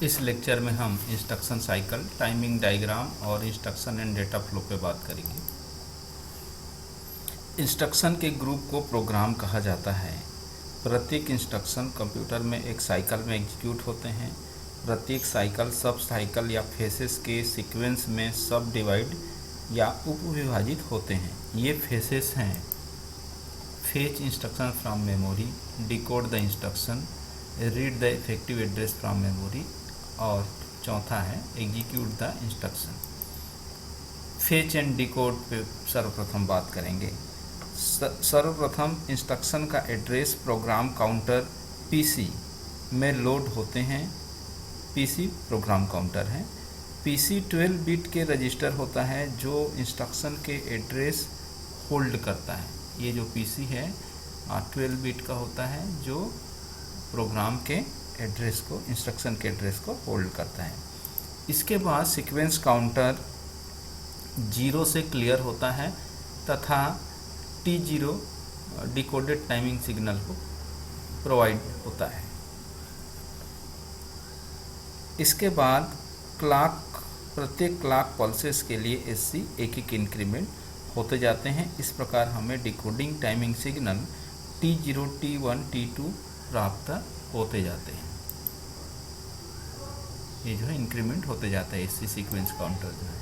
इस लेक्चर में हम इंस्ट्रक्शन साइकिल, टाइमिंग डायग्राम और इंस्ट्रक्शन एंड डेटा फ्लो पे बात करेंगे। इंस्ट्रक्शन के ग्रुप को प्रोग्राम कहा जाता है। प्रत्येक इंस्ट्रक्शन कंप्यूटर में एक साइकिल में एग्जीक्यूट होते हैं। प्रत्येक साइकिल सब साइकिल या फेसेस के सीक्वेंस में सब डिवाइड या उपविभाजित होते हैं। ये फेसेस हैं: fetch instruction from memory, decode the instruction, read the effective address from memory, और चौथा है execute the instruction. Fetch and decode पे सर्वप्रथम बात करेंगे। सर्वप्रथम इंस्ट्रक्शन का एड्रेस प्रोग्राम काउंटर पीसी में लोड होते हैं। पीसी प्रोग्राम काउंटर है। पीसी 12 बिट के रजिस्टर होता है जो इंस्ट्रक्शन के एड्रेस होल्ड करता है। ये जो पीसी है 12 बिट का होता है जो प्रोग्राम के एड्रेस को, इंस्ट्रक्शन के एड्रेस को होल्ड करता है। इसके बाद सीक्वेंस काउंटर 0 से क्लियर होता है तथा T0 डिकोडेड टाइमिंग सिग्नल को प्रोवाइड होता है। इसके बाद प्रत्येक क्लॉक पल्सेस के लिए SC एक इंक्रीमेंट होते जाते हैं। इस प्रकार हमें decoding timing signal T0, T1, T2 प्राप्त होते जाते हैं। ये जो है इंक्रीमेंट होते जाता है SC सीक्वेंस काउंटर जो है,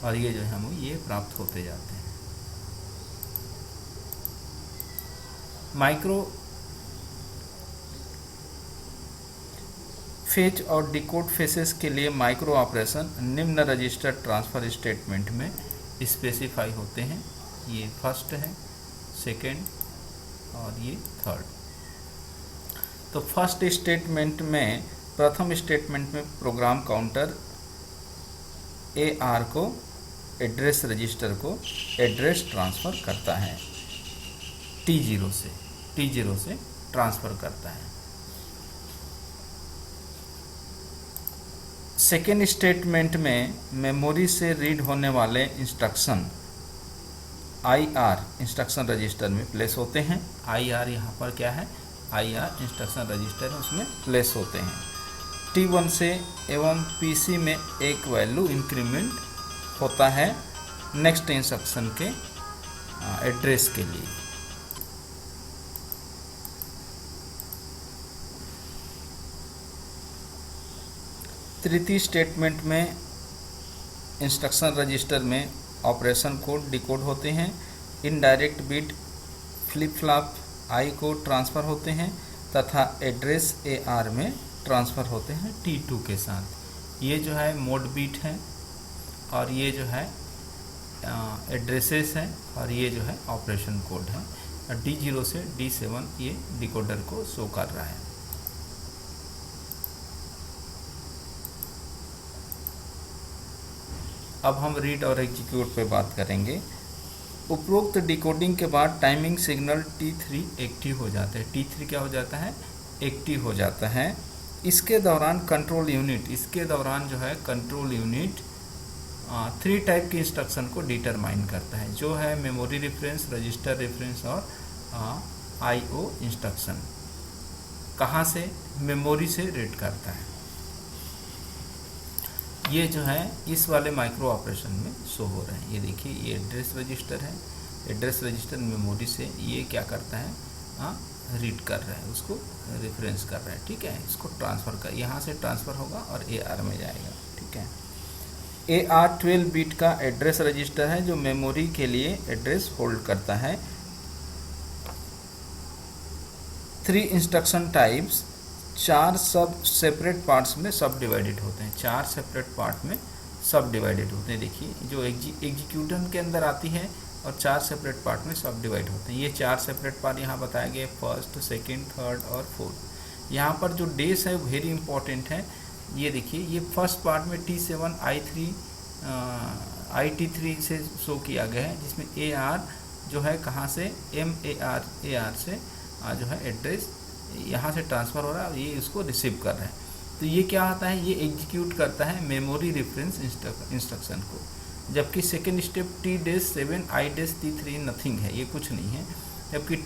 और ये जो है हमें ये प्राप्त होते जाते हैं। माइक्रो फेच और डिकोड फेसेस के लिए माइक्रो ऑपरेशन निम्न रजिस्टर ट्रांसफ़र स्टेटमेंट में स्पेसिफाई होते हैं। ये फर्स्ट है, सेकेंड और ये थर्ड। तो फर्स्ट स्टेटमेंट में, प्रथम स्टेटमेंट में प्रोग्राम काउंटर AR को एड्रेस रजिस्टर को एड्रेस ट्रांसफ़र करता है। T0 से ट्रांसफ़र करता है। सेकेंड स्टेटमेंट में मेमोरी से रीड होने वाले इंस्ट्रक्शन IR इंस्ट्रक्शन रजिस्टर में प्लेस होते हैं। IR यहाँ पर क्या है? IR इंस्ट्रक्शन रजिस्टर है, उसमें प्लेस होते हैं। T1 से एवं PC में एक वैल्यू इंक्रीमेंट होता है नेक्स्ट इंस्ट्रक्शन के एड्रेस के लिए। तृतीय स्टेटमेंट में इंस्ट्रक्शन रजिस्टर में ऑपरेशन कोड डिकोड होते हैं। Indirect bit flip flop I को ट्रांसफ़र होते हैं तथा एड्रेस AR में ट्रांसफ़र होते हैं T2 के साथ। ये जो है मोड बिट है और ये जो है एड्रेसेस है और ये जो है ऑपरेशन कोड है। D0 से D7 ये डिकोडर को शो कर रहा है। अब हम रीड और एग्जीक्यूट पे बात करेंगे। उपरोक्त डिकोडिंग के बाद टाइमिंग सिग्नल T3 एक्टिव हो जाता है। T3 क्या हो जाता है? एक्टिव हो जाता है। इसके दौरान कंट्रोल यूनिट 3 टाइप के इंस्ट्रक्शन को डिटरमाइन करता है, जो है मेमोरी रेफरेंस, रजिस्टर रेफरेंस और IO इंस्ट्रक्शन। कहाँ से? मेमोरी से रीड करता है। ये जो है इस वाले माइक्रो ऑपरेशन में शो हो रहे हैं। ये देखिए, ये एड्रेस रजिस्टर है। एड्रेस रजिस्टर मेमोरी से ये क्या करता है? रीड कर रहा है, उसको रेफरेंस कर रहा है। ठीक है, इसको ट्रांसफ़र कर, यहाँ से ट्रांसफ़र होगा और AR में जाएगा। ठीक है, AR 12 बिट का एड्रेस रजिस्टर है जो मेमोरी के लिए एड्रेस होल्ड करता है। 3 इंस्ट्रक्शन टाइप्स 4 सब सेपरेट पार्ट्स में सब डिवाइडेड होते हैं। 4 सेपरेट पार्ट में सब डिवाइडेड होते हैं। देखिए, जो एग्जीक्यूटर के अंदर आती है और 4 सेपरेट पार्ट में सब डिवाइड होते हैं। ये 4 सेपरेट पार्ट यहाँ बताए गए, फर्स्ट, सेकंड, थर्ड और फोर्थ। यहाँ पर जो डेस है वेरी इंपॉर्टेंट है। ये देखिए, ये फर्स्ट पार्ट में T7 IT3 से शो किया गया है, जिसमें AR जो है कहाँ से? AR से जो है एड्रेस यहाँ से ट्रांसफ़र हो रहा है और ये इसको रिसीव कर रहा है। तो ये क्या होता है? ये एग्जीक्यूट करता है मेमोरी रेफरेंस इंस्ट्रक्शन को। जबकि second step T-7 I-T3 nothing है, ये कुछ नहीं है। जबकि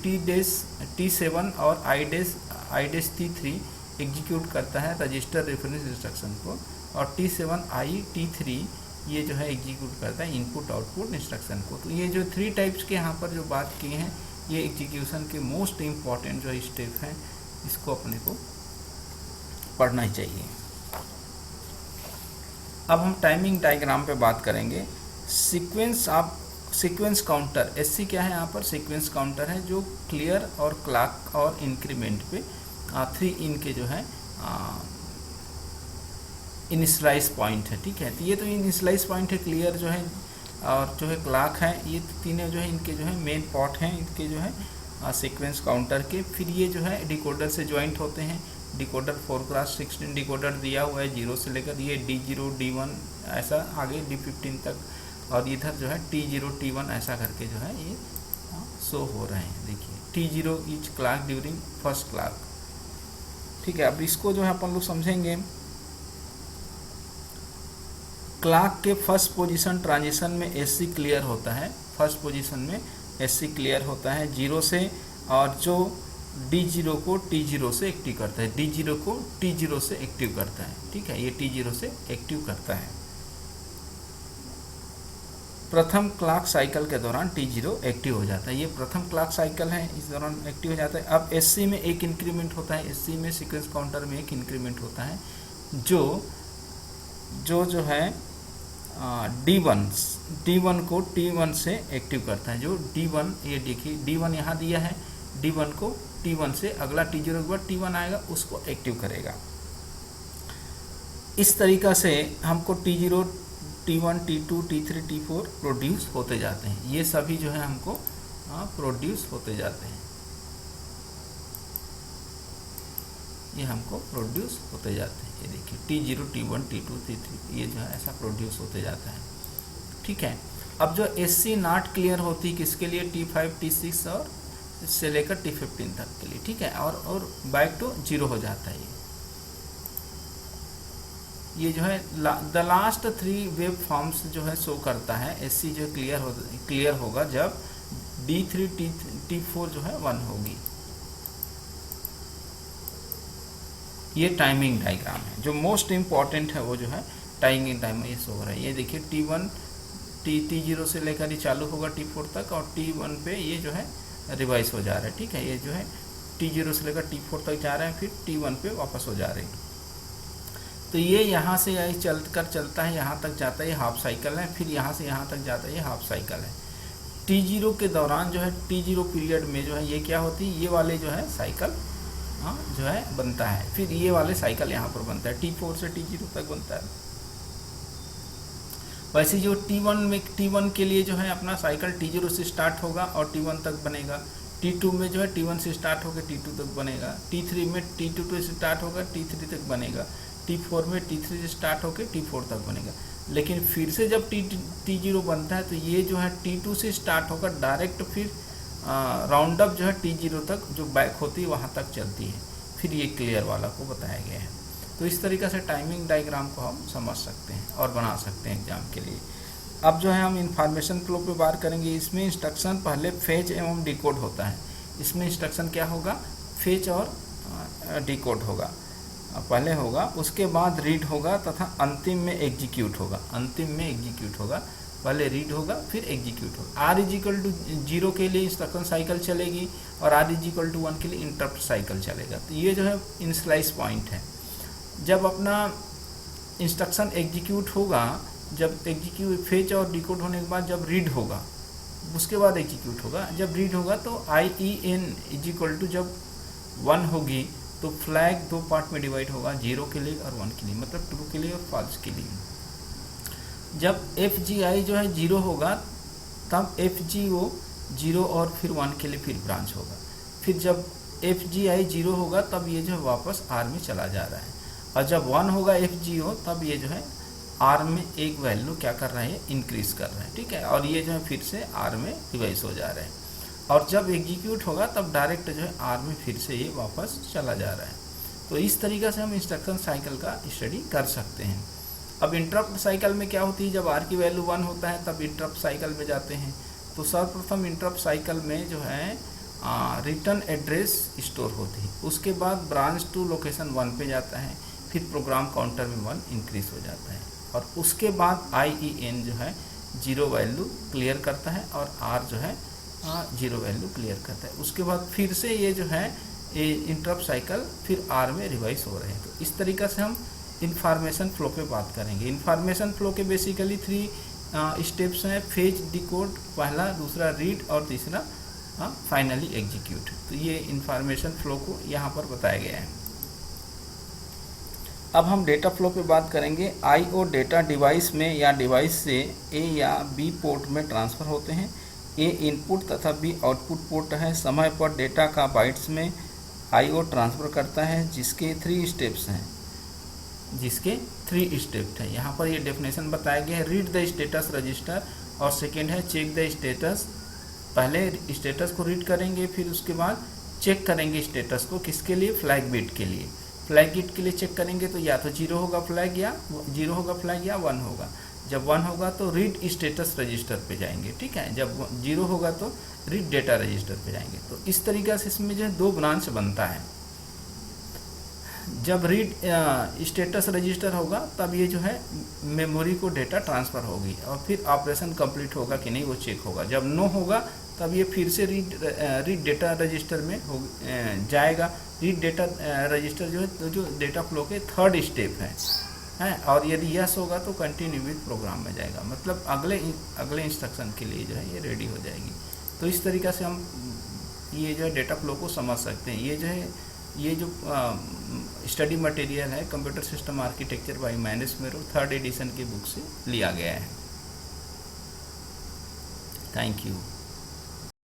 T-7 और I-T3 एग्जीक्यूट करता है रजिस्टर रेफरेंस इंस्ट्रक्शन को, और T7I T3 ये जो है एग्जीक्यूट करता है इनपुट आउटपुट इंस्ट्रक्शन को। तो ये जो 3 टाइप्स के यहाँ पर जो बात किए हैं, ये एग्जीक्यूशन के मोस्ट इम्पॉर्टेंट जो स्टेप हैं, इसको अपने को पढ़ना ही चाहिए। अब हम टाइमिंग डायग्राम पे बात करेंगे। सीक्वेंस काउंटर, एससी क्या है यहाँ पर, सीक्वेंस काउंटर है जो क्लियर और क्लॉक और इंक्रीमेंट पे 3 इनके जो है इनिशियलाइज पॉइंट है, ठीक है। तो ये तो इनिशियलाइज पॉइंट है, क्लियर जो है और जो है क्लॉक है, ये तीनों जो है इनके जो है मेन पॉट हैं इनके जो है सीक्वेंस काउंटर के। फिर ये जो है डिकोडर से ज्वाइंट होते हैं। डिकोडर 4x16 डिकोडर दिया हुआ है 0 से लेकर ये D0 D1 ऐसा आगे D15 तक, और इधर जो है T0 T1 ऐसा करके जो है ये शो हो रहे हैं। देखिए T0 is clock during first clock, ठीक है। अब इसको जो है अपन लोग समझेंगे। क्लॉक के फर्स्ट पोजीशन ट्रांजिशन में एससी क्लियर होता है, फर्स्ट पोजीशन में एससी क्लियर होता है 0 से, और जो D0 को T0 से एक्टिव करता है, D0 को T0 से एक्टिव करता है, ठीक है। ये T0 से एक्टिव करता है। प्रथम क्लॉक साइकिल के दौरान T0 एक्टिव हो जाता है, ये प्रथम क्लॉक साइकिल है, इस दौरान एक्टिव हो जाता है। अब एससी में एक इंक्रीमेंट होता है, एससी में सीक्वेंस काउंटर में एक इंक्रीमेंट होता है जो है D1 को T1 से एक्टिव करता है। जो D1, ये देखिए D1 यहाँ दिया है, D1 को T1 से अगला T0 के बाद T1 आएगा उसको एक्टिव करेगा। इस तरीक़ा से हमको T0 T1 T2 T3 T4 produce होते जाते हैं। ये सभी जो है हमको प्रोड्यूस होते जाते हैं, ये हमको प्रोड्यूस होते जाते हैं। ये देखिए T0 T1 T2 T3 ये जो है ऐसा प्रोड्यूस होते जाता है, ठीक है। अब जो एससी नॉट क्लियर होती किसके लिए, T5 T6 और से लेकर T15 तक के लिए, ठीक है। और बैक टू 0 हो जाता है। ये जो है द लास्ट 3 वेव फॉर्म्स जो है शो करता है। एससी जो क्लियर होगा जब D3 T4 जो है 1 होगी। ये टाइमिंग डायग्राम है, जो मोस्ट इम्पॉर्टेंट है वो जो है टाइमिंग टाइम ये शो हो रहा है। ये देखिए T1 T0 से लेकर ये चालू होगा T4 तक, और T1 पे ये जो है रिवाइज हो जा रहा है, ठीक है। ये जो है T0 से लेकर T4 तक जा रहे हैं, फिर T1 पे वापस हो जा रहे हैं। तो ये यहाँ से यही चलता है, यहाँ तक जाता है, ये हाफ साइकिल है। फिर यहाँ से यहाँ तक जाता है, ये हाफ साइकिल है। T0 के दौरान जो है T0 पीरियड में जो है ये क्या होती है, ये वाले जो है साइकिल जो है बनता है। फिर ये वाले साइकिल यहाँ पर बनता है, T4 से T0 तक बनता है। वैसे जो T1 के लिए जो है अपना साइकिल T0 से स्टार्ट होगा और T1 तक बनेगा। T2 में जो है T1 से स्टार्ट होकर T2 तक बनेगा। T3 में T2 से स्टार्ट होकर T3 तक बनेगा। T4 में T3 से स्टार्ट होकर T4 तक बनेगा। लेकिन फिर से जब T0 बनता है तो ये जो है T2 से स्टार्ट होकर डायरेक्ट फिर राउंड अप जो है T0 तक जो बैक होती है वहाँ तक चलती है। फिर ये क्लियर वाला को बताया गया है। तो इस तरीक़े से टाइमिंग डायग्राम को हम समझ सकते हैं और बना सकते हैं एग्जाम के लिए। अब जो है हम इंफॉर्मेशन फ्लो पे बात करेंगे। इसमें इंस्ट्रक्शन पहले फेच एवं डिकोड होता है। इसमें इंस्ट्रक्शन क्या होगा, फेच और डिकोड होगा, पहले होगा, उसके बाद रीड होगा तथा अंतिम में एग्जीक्यूट होगा। अंतिम में एग्जीक्यूट होगा, पहले रीड होगा फिर एग्जीक्यूट होगा। R=0 के लिए इंस्ट्रक्शन साइकिल चलेगी और R=1 के लिए इंटरप्ट साइकिल चलेगा। तो ये जो है इनिशियलाइज पॉइंट है। जब अपना इंस्ट्रक्शन एग्जीक्यूट होगा, जब एग्जीक्यूट फेच और डिकोड होने के बाद जब रीड होगा उसके बाद एग्जीक्यूट होगा। जब रीड होगा तो IEN जब 1 होगी तो फ्लैग 2 पार्ट में डिवाइड होगा, 0 के लिए और 1 के लिए, मतलब ट्रू के लिए और फॉल्स के लिए। जब FGI जो है 0 होगा तब FGO 0 और फिर 1 के लिए फिर ब्रांच होगा। फिर जब FGI 0 होगा तब ये जो है वापस R में चला जा रहा है, और जब 1 होगा FGO तब ये जो है R में एक वैल्यू क्या कर रहा है, इंक्रीज कर रहा है, ठीक है। और ये जो है फिर से R में रिवाइज हो जा रहा है। और जब एग्जीक्यूट होगा तब डायरेक्ट जो है R में फिर से ये वापस चला जा रहा है। तो इस तरीक़े से हम इंस्ट्रक्शन साइकिल का स्टडी कर सकते हैं। अब इंटरप्ट साइकिल में क्या होती है, जब R की वैल्यू 1 होता है तब इंटरप्ट साइकिल में जाते हैं। तो सर्वप्रथम इंटरप्ट साइकिल में जो है रिटर्न एड्रेस स्टोर होती है। उसके बाद ब्रांच टू लोकेशन 1 पे जाता है, फिर प्रोग्राम काउंटर में 1 इंक्रीज हो जाता है, और उसके बाद IEN जो है 0 वैल्यू क्लियर करता है और R जो है 0 वैल्यू क्लियर करता है। उसके बाद फिर से ये जो है इंटरप्ट साइकिल फिर R में रिवाइज हो रहे हैं। तो इस तरीक़ा से हम इंफॉर्मेशन फ्लो पे बात करेंगे। इंफॉर्मेशन फ्लो के बेसिकली 3 स्टेप्स हैं, फेज, डिकोड पहला, दूसरा रीड और तीसरा फाइनली एग्जीक्यूट। तो ये इंफॉर्मेशन फ्लो को यहाँ पर बताया गया है। अब हम डेटा फ्लो पे बात करेंगे। IO डेटा डिवाइस में या डिवाइस से A या B पोर्ट में ट्रांसफ़र होते हैं। A इनपुट तथा B आउटपुट पोर्ट है। समय पर डेटा का बाइट्स में IO ट्रांसफ़र करता है, जिसके 3 स्टेप्स हैं, यहाँ पर ये डेफिनेशन बताया गया है। रीड द स्टेटस रजिस्टर और सेकेंड है चेक द स्टेटस। पहले स्टेटस को रीड करेंगे, फिर उसके बाद चेक करेंगे स्टेटस को, किसके लिए? फ्लैग बिट के लिए। फ्लैग बिट के लिए चेक करेंगे तो या तो 0 होगा फ्लैग या 1 होगा। जब 1 होगा तो रीड स्टेटस रजिस्टर पे जाएंगे, ठीक है। जब 0 होगा तो रीड डेटा रजिस्टर पे जाएंगे। तो इस तरीक़े से इसमें जो है 2 ब्रांच बनता है। जब रीड स्टेटस रजिस्टर होगा तब ये जो है मेमोरी को डेटा ट्रांसफ़र होगी और फिर ऑपरेशन कंप्लीट होगा कि नहीं वो चेक होगा। जब नो होगा तब ये फिर से रीड डेटा रजिस्टर में जाएगा। रीड डेटा रजिस्टर जो है तो जो डेटा फ्लो के 3rd स्टेप है, और यदि यस होगा तो कंटिन्यू विद प्रोग्राम में जाएगा, मतलब अगले इंस्ट्रक्शन के लिए जो है ये रेडी हो जाएगी। तो इस तरीक़ा से हम ये जो है डेटा फ्लो को समझ सकते हैं। ये जो स्टडी मटेरियल है कंप्यूटर सिस्टम आर्किटेक्चर बाय मैनेस मेरो 3rd एडिशन की बुक से लिया गया है। Thank you.